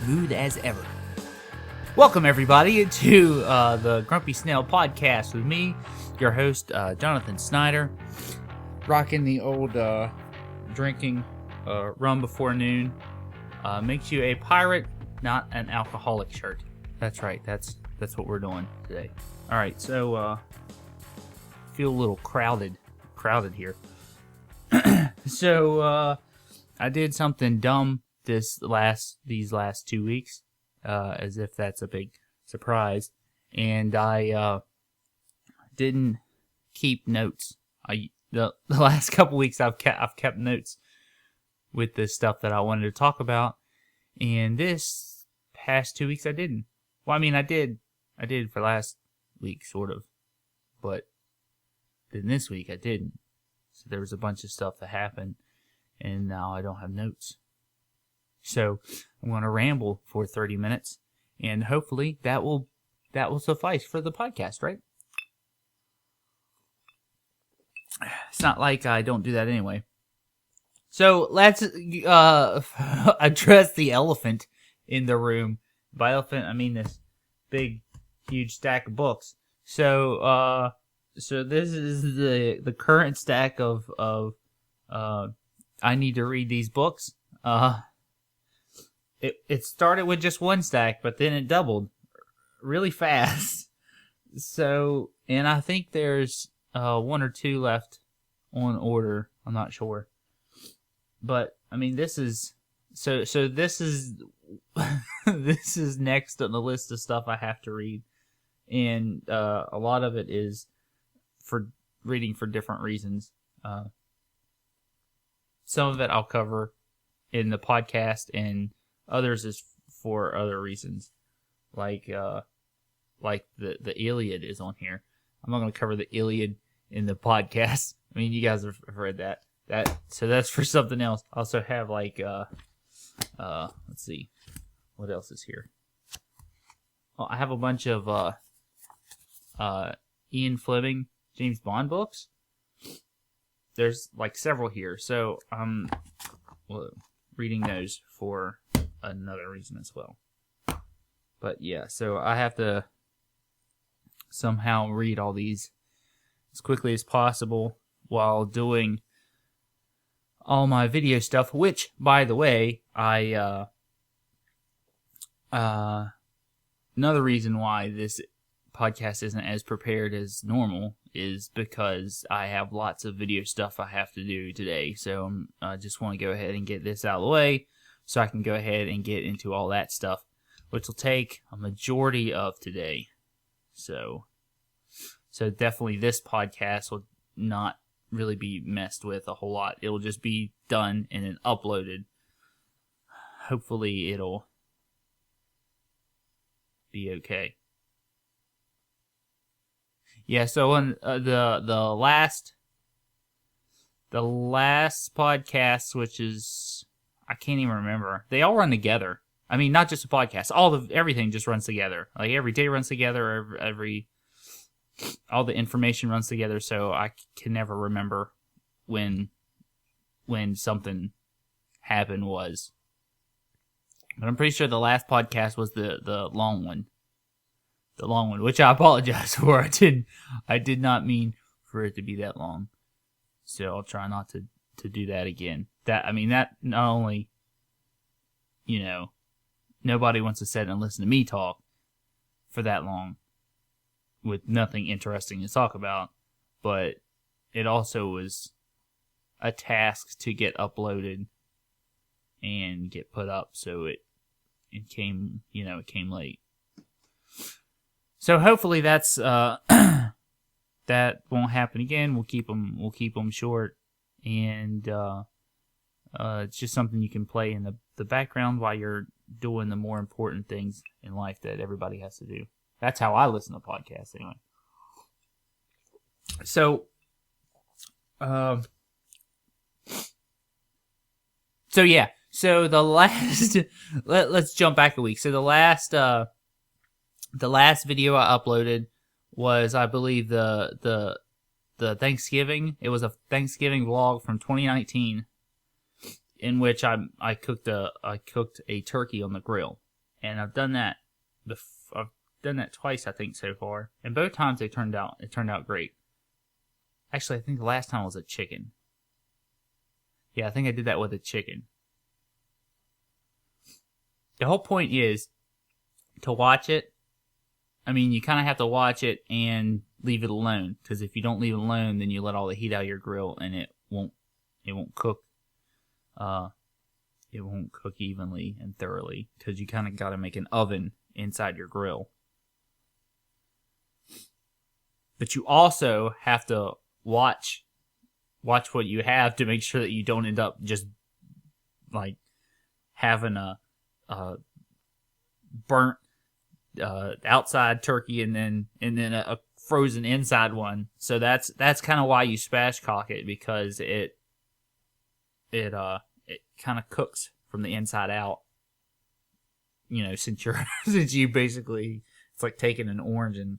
smooth as ever. Welcome, everybody, to the Grumpy Snail podcast with me, your host, Jonathan Snyder, rocking the old drinking rum before noon. Makes you a pirate, not an alcoholic shirt. That's right, that's what we're doing today. Alright, so, feel a little crowded here. So, I did something dumb these last 2 weeks, as if that's a big surprise, and I didn't keep notes. The last couple weeks I've kept notes with the stuff that I wanted to talk about, and this past 2 weeks I didn't. Well, I mean, I did for last week, sort of, but then this week I didn't. So there was a bunch of stuff that happened, and now I don't have notes. So I'm going to ramble for 30 minutes, and hopefully that will suffice for the podcast, right? It's not like I don't do that anyway. So let's address the elephant in the room. By elephant, I mean this big, huge stack of books. So this is the current stack of I need to read these books. It started with just one stack, but then it doubled really fast. So, and I think there's one or two left on order. I'm not sure, but I mean, this is this is this is next on the list of stuff I have to read, and a lot of it is for reading for different reasons. Some of it I'll cover in the podcast, and others is for other reasons, like the Iliad is on here. I'm not going to cover the Iliad in the podcast. I mean, you guys have read that. So that's for something else. I also have let's see, what else is here? Well, I have a bunch of Ian Fleming James Bond books. There's like several here, so I'm reading those for another reason as well. But yeah, so I have to somehow read all these as quickly as possible while doing all my video stuff, which, by the way, another reason why this podcast isn't as prepared as normal is because I have lots of video stuff I have to do today. So I just want to go ahead and get this out of the way so I can go ahead and get into all that stuff, which will take a majority of today. So definitely this podcast will not really be messed with a whole lot. It'll just be done and then uploaded. Hopefully it'll be okay. Yeah, so on the last podcast, which is, I can't even remember. They all run together. I mean, not just a podcast. Everything just runs together. Like every day runs together. All the information runs together. So I can never remember when something happened was. But I'm pretty sure the last podcast was the long one. The long one, which I apologize for. I did not mean for it to be that long. So I'll try not to do that again. That not only, nobody wants to sit and listen to me talk for that long with nothing interesting to talk about, but it also was a task to get uploaded and get put up, so it came late. So hopefully that's that won't happen again. We'll keep them short, and it's just something you can play in the background while you're doing the more important things in life that everybody has to do. That's how I listen to podcasts anyway. So yeah. So the last let's jump back a week. So the last video I uploaded was, I believe, the Thanksgiving. It was a Thanksgiving vlog from 2019, in which I cooked a turkey on the grill. and I've done that. I've done that twice, I think, so far, and both times it turned out great. Actually, I think the last time was a chicken. Yeah, I think I did that with a chicken. The whole point is to watch it. I mean, you kind of have to watch it and leave it alone, because if you don't leave it alone, then you let all the heat out of your grill, and it won't cook. It won't cook evenly and thoroughly, because you kind of got to make an oven inside your grill. But you also have to watch what you have to make sure that you don't end up just like having a burnt outside turkey and then a frozen inside one. So that's kind of why you spatchcock it, because it kind of cooks from the inside out. You know, since you basically, it's like taking an orange and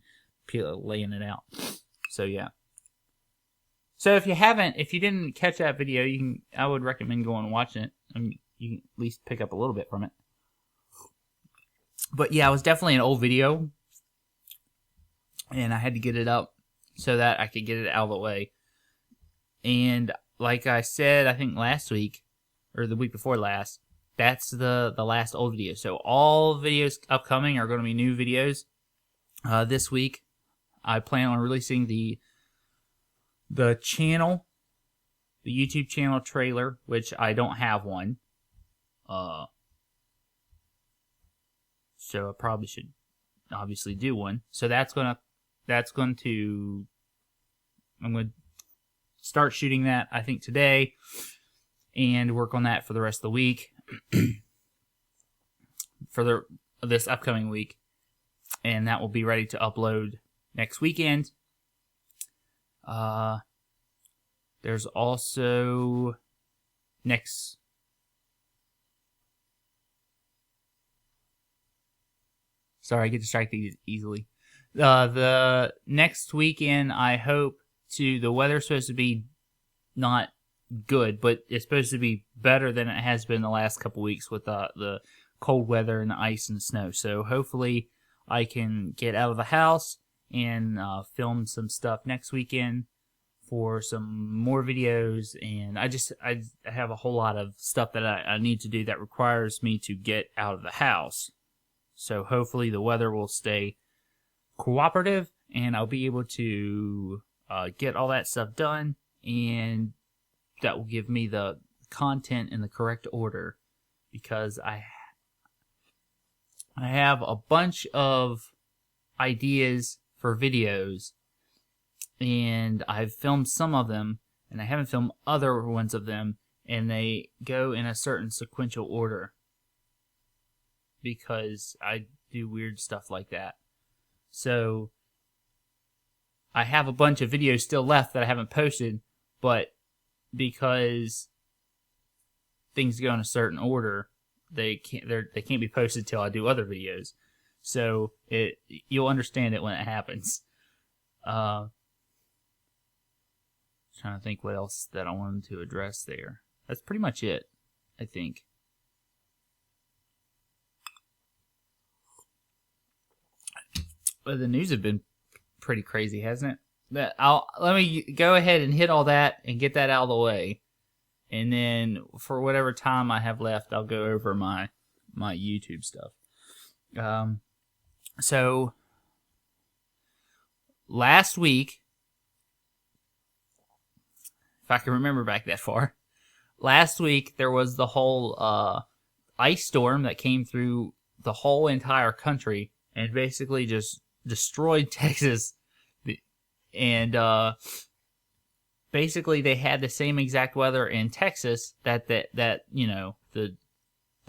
laying it out. So yeah. So if you didn't catch that video, I would recommend going and watching it. I mean, you can at least pick up a little bit from it. But yeah, it was definitely an old video, and I had to get it up so that I could get it out of the way. And like I said, I think last week, or the week before last, that's the last old video. So all videos upcoming are going to be new videos. This week, I plan on releasing the channel, the YouTube channel trailer, which I don't have one. So I probably should obviously do one. So I'm going to start shooting that, I think, today, and work on that for the rest of the week, for this upcoming week, and that will be ready to upload next weekend. There's also Sorry, I get distracted easily. The next weekend, I hope the weather's supposed to be not good, but it's supposed to be better than it has been the last couple weeks with the cold weather and the ice and the snow. So hopefully I can get out of the house and film some stuff next weekend for some more videos. And I have a whole lot of stuff that I need to do that requires me to get out of the house. So hopefully the weather will stay cooperative, and I'll be able to get all that stuff done, and that will give me the content in the correct order, because I have a bunch of ideas for videos, and I've filmed some of them, and I haven't filmed other ones of them, and they go in a certain sequential order, because I do weird stuff like that. So I have a bunch of videos still left that I haven't posted, but because things go in a certain order, they can't be posted till I do other videos. So you'll understand it when it happens. Trying to think what else that I wanted to address there. That's pretty much it, I think. But the news has been pretty crazy, hasn't it? But let me go ahead and hit all that and get that out of the way, and then for whatever time I have left, I'll go over my YouTube stuff. So last week, if I can remember back that far, last week there was the whole ice storm that came through the whole entire country and basically just destroyed Texas. And basically they had the same exact weather in Texas that you know, the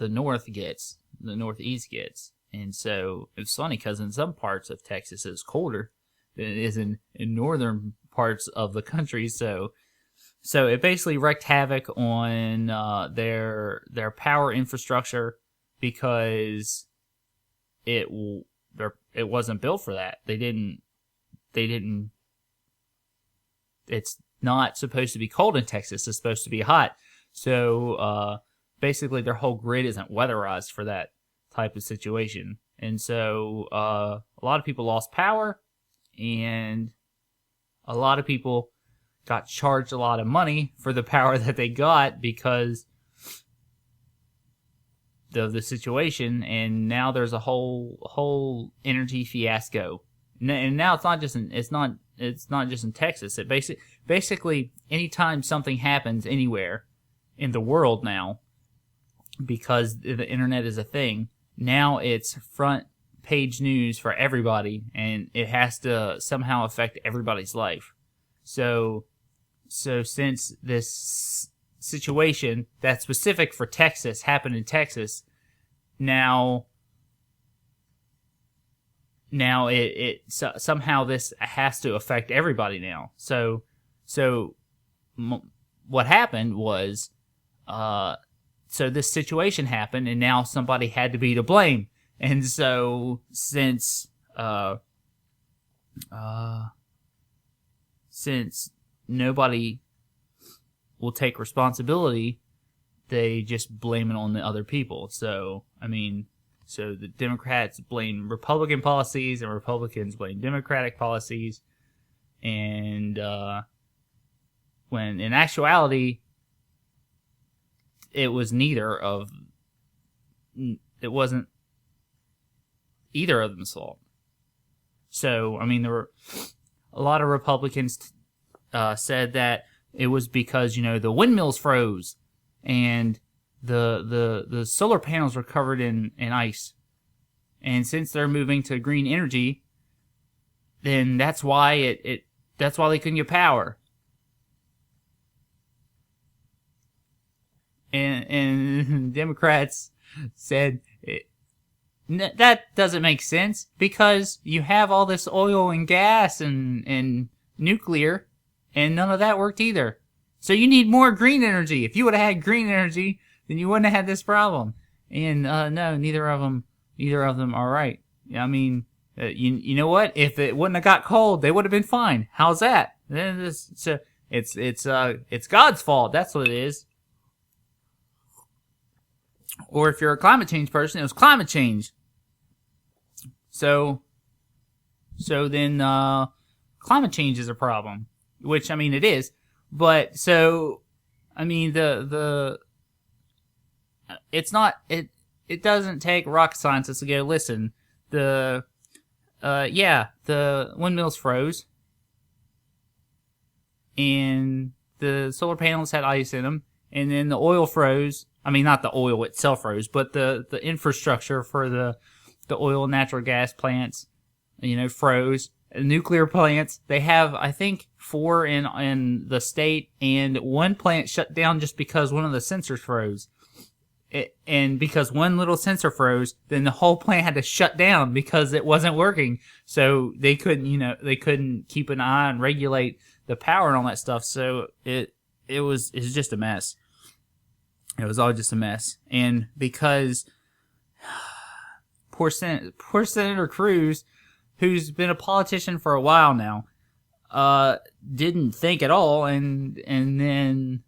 north gets, the northeast gets. And so it's funny because in some parts of Texas it's colder than it is in northern parts of the country. So it basically wreaked havoc on their power infrastructure, because it wasn't built for that. They didn't. It's not supposed to be cold in Texas. It's supposed to be hot. So basically, their whole grid isn't weatherized for that type of situation. And so a lot of people lost power, and a lot of people got charged a lot of money for the power that they got because of the situation, and now there's a whole energy fiasco. And now it's not just in Texas. It basically anytime something happens anywhere in the world now, because the internet is a thing, now it's front page news for everybody, and it has to somehow affect everybody's life. So since this situation that's specific for Texas happened in Texas, now somehow this has to affect everybody now. So what happened was, so this situation happened, and now somebody had to be to blame. And so since nobody will take responsibility, they just blame it on the other people. So the Democrats blame Republican policies, and Republicans blame Democratic policies, and when in actuality it wasn't either of them's fault. So there were a lot of Republicans said that it was because the windmills froze and the solar panels were covered in ice, and since they're moving to green energy, then that's why that's why they couldn't get power. And Democrats said that doesn't make sense, because you have all this oil and gas and nuclear, and none of that worked either. So you need more green energy. If you would have had green energy, then you wouldn't have had this problem. And no, neither of them are right. You know what? If it wouldn't have got cold, they would have been fine. How's that? It's God's fault. That's what it is. Or if you're a climate change person, it was climate change. So then climate change is a problem, which it is. But it's not, it doesn't take rocket scientists to go, listen, the windmills froze, and the solar panels had ice in them, and then the oil froze. Not the oil itself froze, but the infrastructure for the oil and natural gas plants, froze. Nuclear plants, they have, I think, 4 in the state, and one plant shut down just because one of the sensors froze. And because one little sensor froze, then the whole plant had to shut down because it wasn't working. So they couldn't keep an eye and regulate the power and all that stuff. So it was just a mess. It was all just a mess. And because poor Senator Cruz, who's been a politician for a while now, didn't think at all, and then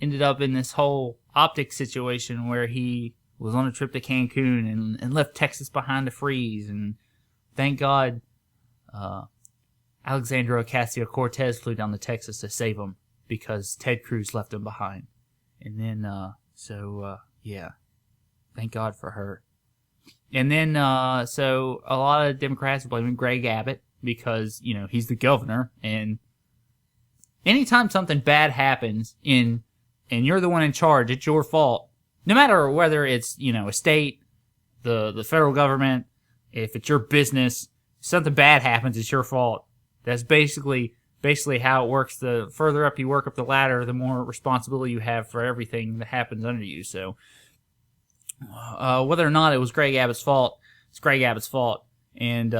ended up in this whole optics situation where he was on a trip to Cancun and left Texas behind to freeze. And thank God Alexandria Ocasio-Cortez flew down to Texas to save him, because Ted Cruz left him behind. And then, thank God for her. And then, so a lot of Democrats are blaming Greg Abbott because, he's the governor. And anytime something bad happens and you're the one in charge, it's your fault. No matter whether it's, a state, the federal government, if it's your business, if something bad happens, it's your fault. That's basically how it works. The further up you work up the ladder, the more responsibility you have for everything that happens under you. So, whether or not it was Greg Abbott's fault, it's Greg Abbott's fault. And,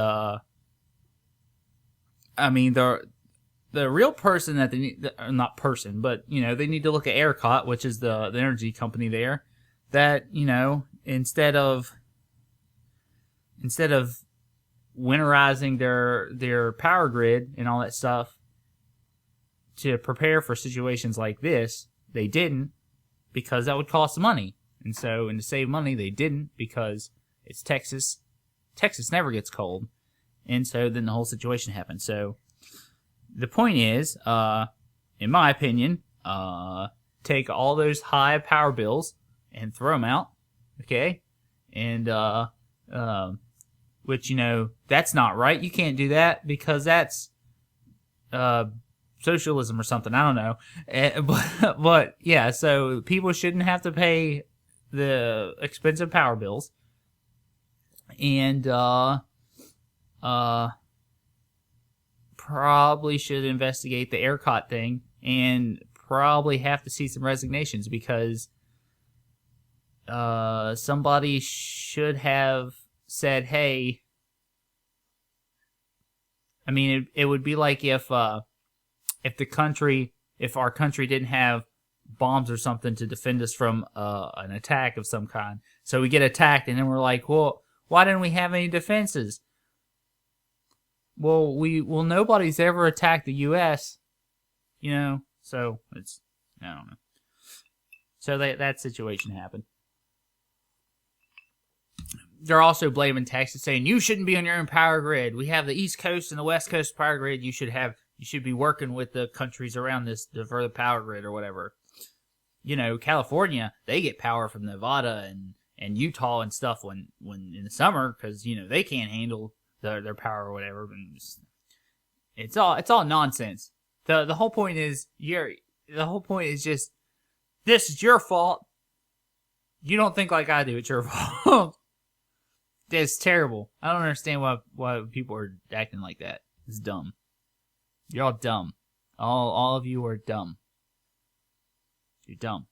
the real person that they need, not person, but, they need to look at ERCOT, which is the energy company there, that, instead of winterizing their power grid and all that stuff to prepare for situations like this, they didn't, because that would cost money. And to save money, they didn't, because It's Texas. Texas never gets cold. And so then the whole situation happens. So the point is, in my opinion, take all those high power bills and throw them out. Okay? And, which, you know, that's not right. You can't do that because that's, socialism or something. I don't know. But yeah, so people shouldn't have to pay the expensive power bills. And, probably should investigate the ERCOT thing and probably have to see some resignations because, somebody should have said, hey, I mean, it would be like if our country didn't have bombs or something to defend us from an attack of some kind. So we get attacked, and then we're like, well, why didn't we have any defenses? Well, nobody's ever attacked the U.S., you know. So I don't know. So that situation happened. They're also blaming Texas, saying you shouldn't be on your own power grid. We have the East Coast and the West Coast power grid. You should be working with the countries around this for the power grid or whatever. You know, California, they get power from Nevada and Utah and stuff when in the summer because you know they can't handle their power or whatever. It's all nonsense. The whole point is just this is your fault. You don't think like I do. It's your fault. It's terrible. I don't understand why people are acting like that. It's dumb. You're all dumb. All of you are dumb. You're dumb.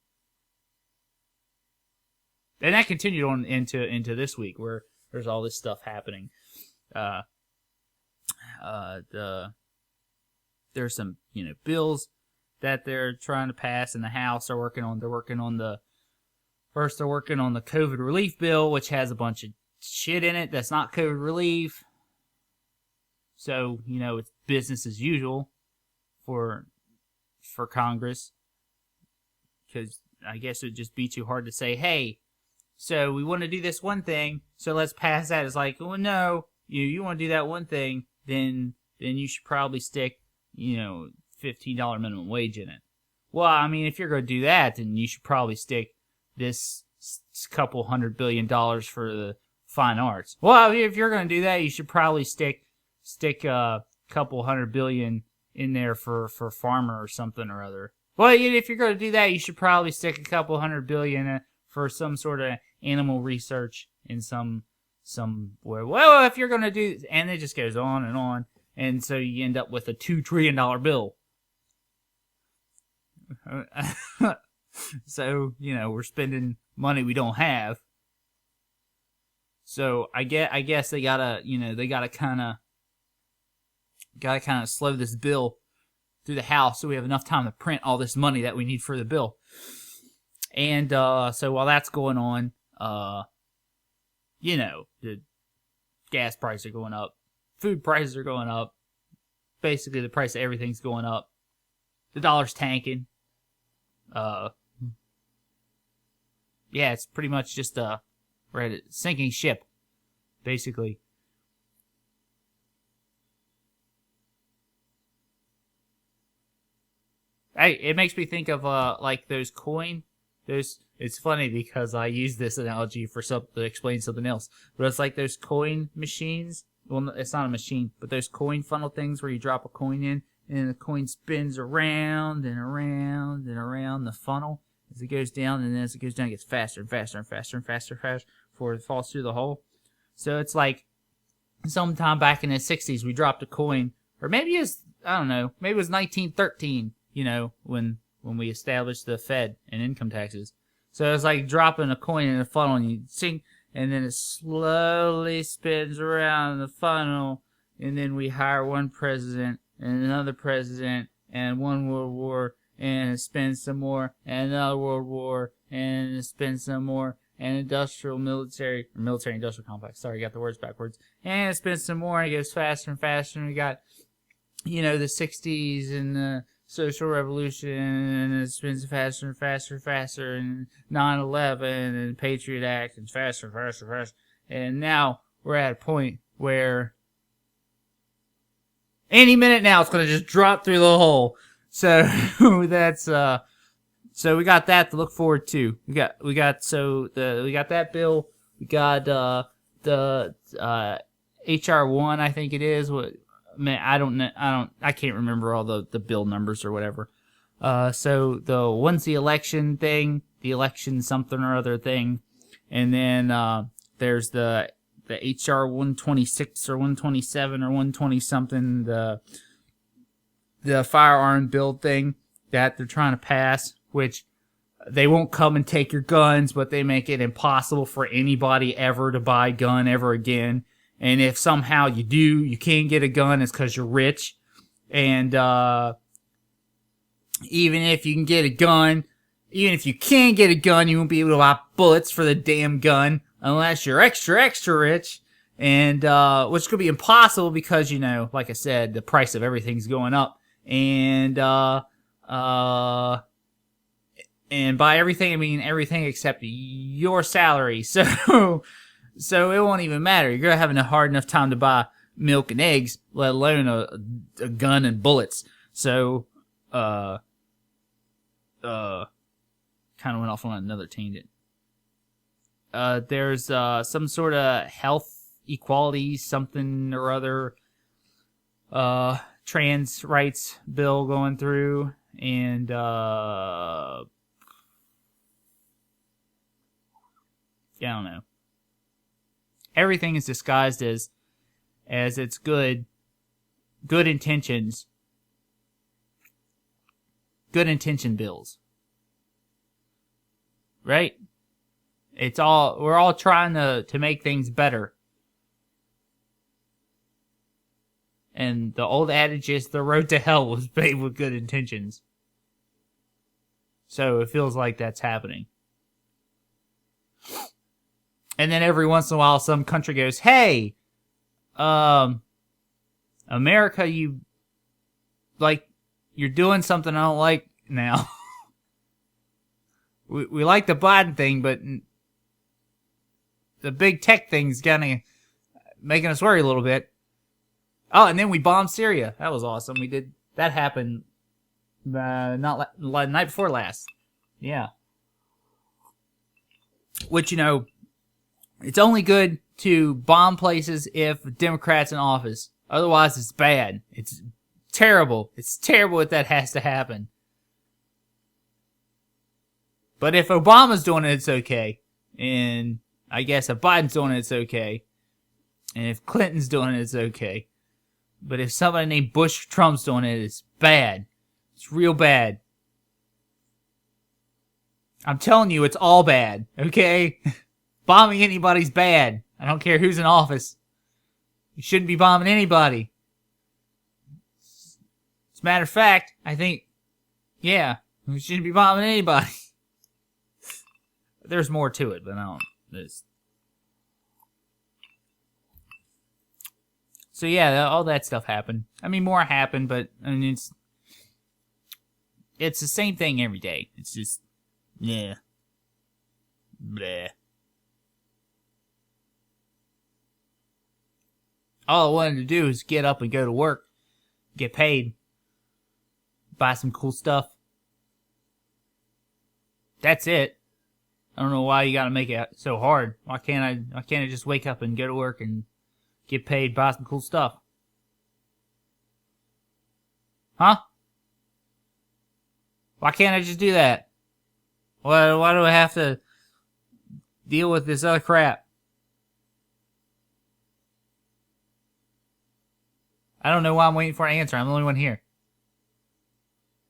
And that continued on into this week where there's all this stuff happening. There's some, you know, bills that they're trying to pass in the House. They're working on the COVID relief bill, which has a bunch of shit in it that's not COVID relief. So, you know, it's business as usual for Congress. Because I guess it would just be too hard to say, hey, so we want to do this one thing, so let's pass that. It's like, well, no, you want to do that one thing, then you should probably stick, you know, $15 minimum wage in it. Well, I mean, if you're going to do that, then you should probably stick this couple $100 billion for the fine arts. Well, if you're going to do that, you should probably stick a couple $100 billion in there for farmer or something or other. Well, if you're going to do that, you should probably stick a couple $100 billion for some sort of animal research in some way. Well, if you're going to do, and it just goes on, and so you end up with a $2 trillion bill. So, you know, we're spending money we don't have. So I guess they gotta kind of slow this bill through the House so we have enough time to print all this money that we need for the bill. And so while that's going on, you know, the gas prices are going up, food prices are going up, basically the price of everything's going up, the dollar's tanking. Yeah, it's pretty much just we're at a sinking ship, basically. It makes me think of like those it's funny because I use this analogy to explain something else. But it's like those coin machines. Well, it's not a machine, but those coin funnel things where you drop a coin in and the coin spins around and around and around the funnel as it goes down, and then as it goes down it gets faster and faster and faster and faster and faster before it falls through the hole. So it's like sometime back in the 60s we dropped a coin, or maybe it's, I don't know, maybe it was 1913, you know, when we established the Fed and income taxes. So it's like dropping a coin in a funnel and you sink, and then it slowly spins around the funnel, and then we hire one president and another president and one world war, and it spins some more, and another world war, and it spins some more, and military industrial complex. Sorry, I got the words backwards. And it spins some more, and it goes faster and faster, and we got, you know, the 60s and the social revolution, and it spins faster and faster and faster, and 9/11 and Patriot Act, and faster and faster and faster. And now we're at a point where any minute now it's going to just drop through the hole. So that's so we got that to look forward to. We got that bill. We got the HR1, I think it is. What, man, I can't remember all the bill numbers or whatever. So the one's the election thing, the election something or other thing, and then there's the HR 126 or 127 or 120 something, the firearm bill thing that they're trying to pass, which they won't come and take your guns, but they make it impossible for anybody ever to buy a gun ever again. And if somehow you do, you can't get a gun, it's because you're rich. And even if you can get a gun, even if you can get a gun, you won't be able to buy bullets for the damn gun unless you're extra, extra rich. And which could be impossible because, you know, like I said, the price of everything's going up. And by everything, I mean everything except your salary. So it won't even matter. You're going to have a hard enough time to buy milk and eggs, let alone a gun and bullets. So, kind of went off on another tangent. There's some sort of health equality, something or other, trans rights bill going through, and I don't know. Everything is disguised as it's good intentions, good intention bills, right? We're all trying to make things better. And the old adage is the road to hell was paved with good intentions. So it feels like that's happening. And then every once in a while, some country goes, "Hey, America, you're doing something I don't like now. we like the Biden thing, but the big tech thing's kind of making us worry a little bit." Oh, and then we bombed Syria. That was awesome. That happened not the night before last. Yeah. Which, you know, it's only good to bomb places if Democrats in office. Otherwise, it's bad. It's terrible. It's terrible if that has to happen. But if Obama's doing it, it's okay. And I guess if Biden's doing it, it's okay. And if Clinton's doing it, it's okay. But if somebody named Bush or Trump's doing it, it's bad. It's real bad. I'm telling you, it's all bad, okay? Bombing anybody's bad. I don't care who's in office. You shouldn't be bombing anybody. As a matter of fact, I think, yeah, we shouldn't be bombing anybody. There's more to it, but I don't. So yeah, all that stuff happened. I mean, more happened, but I mean, it's the same thing every day. It's just, yeah, bleh. All I wanted to do is get up and go to work, get paid, buy some cool stuff. That's it. I don't know why you gotta make it so hard. Why can't I just wake up and go to work and get paid, buy some cool stuff? Huh? Why can't I just do that? Why do I have to deal with this other crap? I don't know why I'm waiting for an answer. I'm the only one here.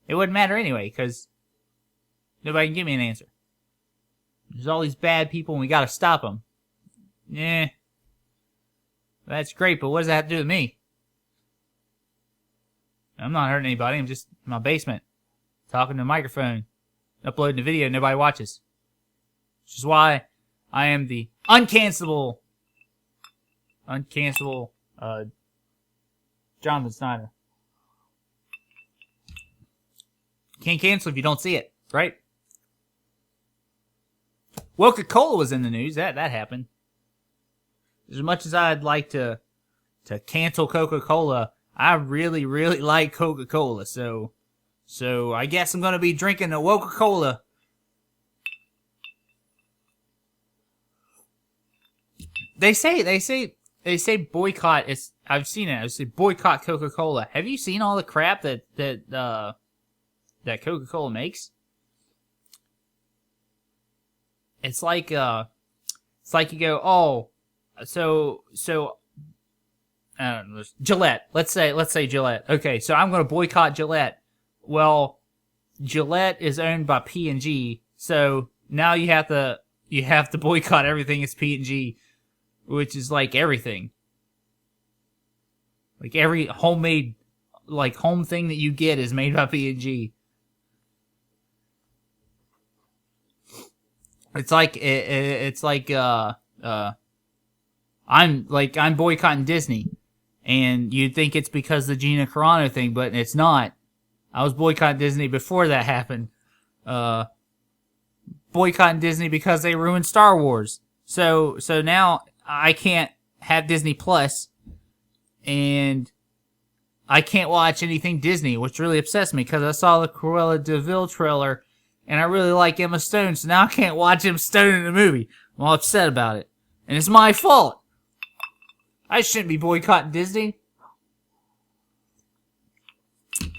It wouldn't matter anyway, because nobody can give me an answer. There's all these bad people and we gotta stop them. Yeah. That's great, but what does that have to do with me? I'm not hurting anybody. I'm just in my basement, talking to a microphone, uploading a video nobody watches. Which is why I am the uncancelable, Jonathan Snyder. Can't cancel if you don't see it, right? Coca-Cola was in the news. That happened. as much as I'd like to cancel Coca-Cola, I really, really like Coca-Cola. So I guess I'm gonna be drinking a Coca-Cola. They say boycott. I've seen it. I say boycott Coca-Cola. Have you seen all the crap that Coca-Cola makes? It's like you go, oh, so I don't know, Gillette. Let's say Gillette. Okay, so I'm gonna boycott Gillette. Well, Gillette is owned by P&G, so now you have to boycott everything that's P&G, which is like everything. Like every homemade, like home thing that you get is made by P&G. It's like I'm boycotting Disney, and you'd think it's because of the Gina Carano thing, but it's not. I was boycotting Disney before that happened. Boycotting Disney because they ruined Star Wars. So now I can't have Disney Plus, and I can't watch anything Disney, which really upsets me because I saw the Cruella de Vil trailer, and I really like Emma Stone, so now I can't watch Emma Stone in the movie. I'm all upset about it. And it's my fault. I shouldn't be boycotting Disney.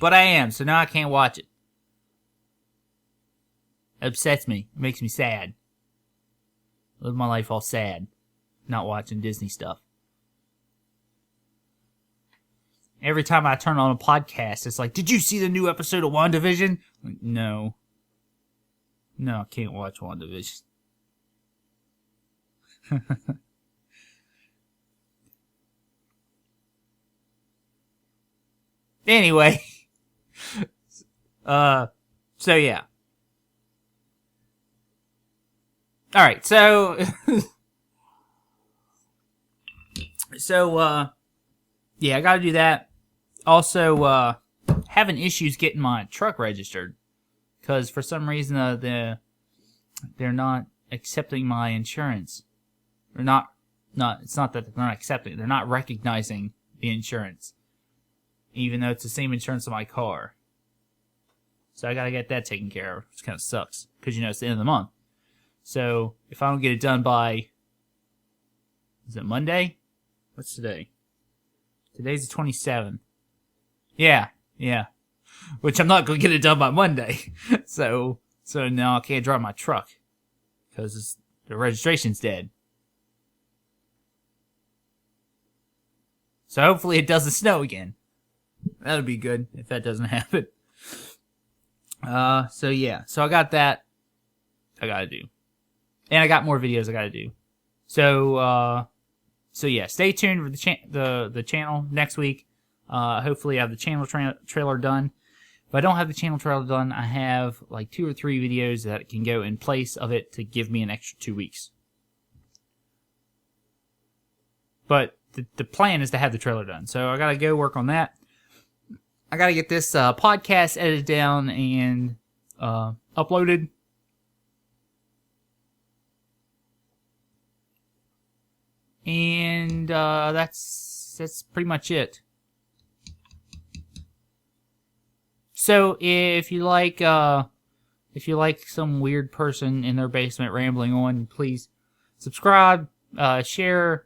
But I am, so now I can't watch it. It upsets me. It makes me sad. I live my life all sad. Not watching Disney stuff. Every time I turn on a podcast, it's like, did you see the new episode of WandaVision? Like, no. No, I can't watch WandaVision. Anyway. So yeah. Alright, so... yeah, I gotta do that. Also, having issues getting my truck registered. Because for some reason, they're not accepting my insurance. It's not that they're not accepting it. They're not recognizing the insurance. Even though it's the same insurance on my car. So I gotta get that taken care of. Which kind of sucks. Because, it's the end of the month. So, if I don't get it done by... Is it Monday? What's today? Today's the 27th. Yeah. Which I'm not gonna get it done by Monday. So now I can't drive my truck. Because the registration's dead. So hopefully it doesn't snow again. That would be good if that doesn't happen. So yeah. So I got that I gotta do. And I got more videos I gotta do. So yeah, stay tuned for the channel next week. Hopefully I have the channel trailer done. If I don't have the channel trailer done, I have like 2 or 3 videos that can go in place of it to give me an extra 2 weeks. But the plan is to have the trailer done. So I gotta go work on that. I gotta get this podcast edited down and uploaded. And that's pretty much it. So if you like some weird person in their basement rambling on, please subscribe, share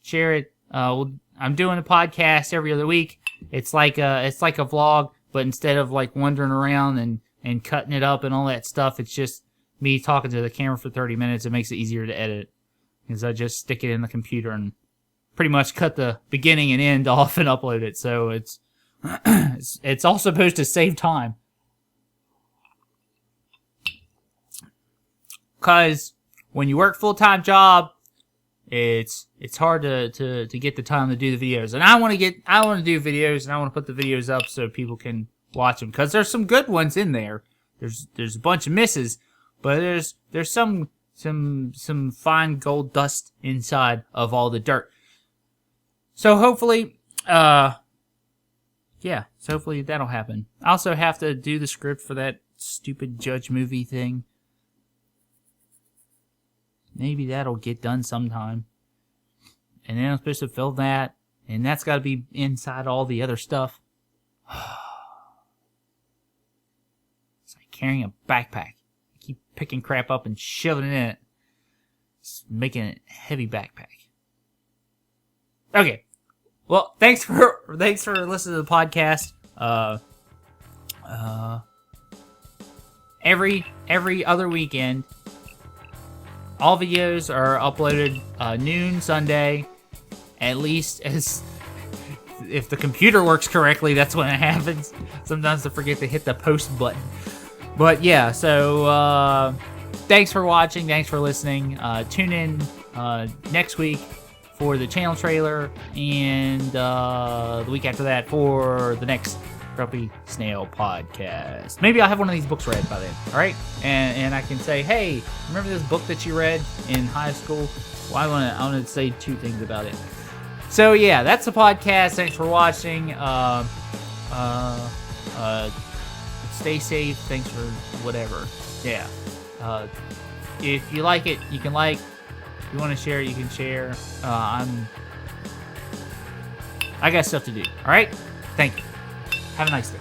it. I'm doing a podcast every other week. It's like a vlog, but instead of like wandering around and cutting it up and all that stuff, it's just me talking to the camera for 30 minutes. It makes it easier to edit. Because I just stick it in the computer and pretty much cut the beginning and end off and upload it. So it's it's all supposed to save time. Because when you work full-time job, it's hard to get the time to do the videos. And I want to do videos, and I want to put the videos up so people can watch them. Because there's some good ones in there. There's a bunch of misses, but there's some fine gold dust inside of all the dirt. So hopefully, hopefully that'll happen. I also have to do the script for that stupid Judge movie thing. Maybe that'll get done sometime. and then I'm supposed to fill that, and that's got to be inside all the other stuff. It's like carrying a backpack. I keep picking crap up and shoving it in it. It's making a heavy backpack. Okay. Well, thanks for listening to the podcast. Every other weekend, all videos are uploaded noon Sunday. At least as if the computer works correctly, that's when it happens. Sometimes I forget to hit the post button. But yeah, so thanks for watching. Thanks for listening. Tune in next week for the channel trailer, and the week after that for the next Grumpy Snail podcast. Maybe I'll have one of these books read by then, alright? And I can say, hey, remember this book that you read in high school? Well, I want to say 2 things about it. So yeah, that's the podcast. Thanks for watching. Stay safe. Thanks for whatever. Yeah. If you like it, you can like. If you want to share, you can share. I got stuff to do. All right. Thank you. Have a nice day.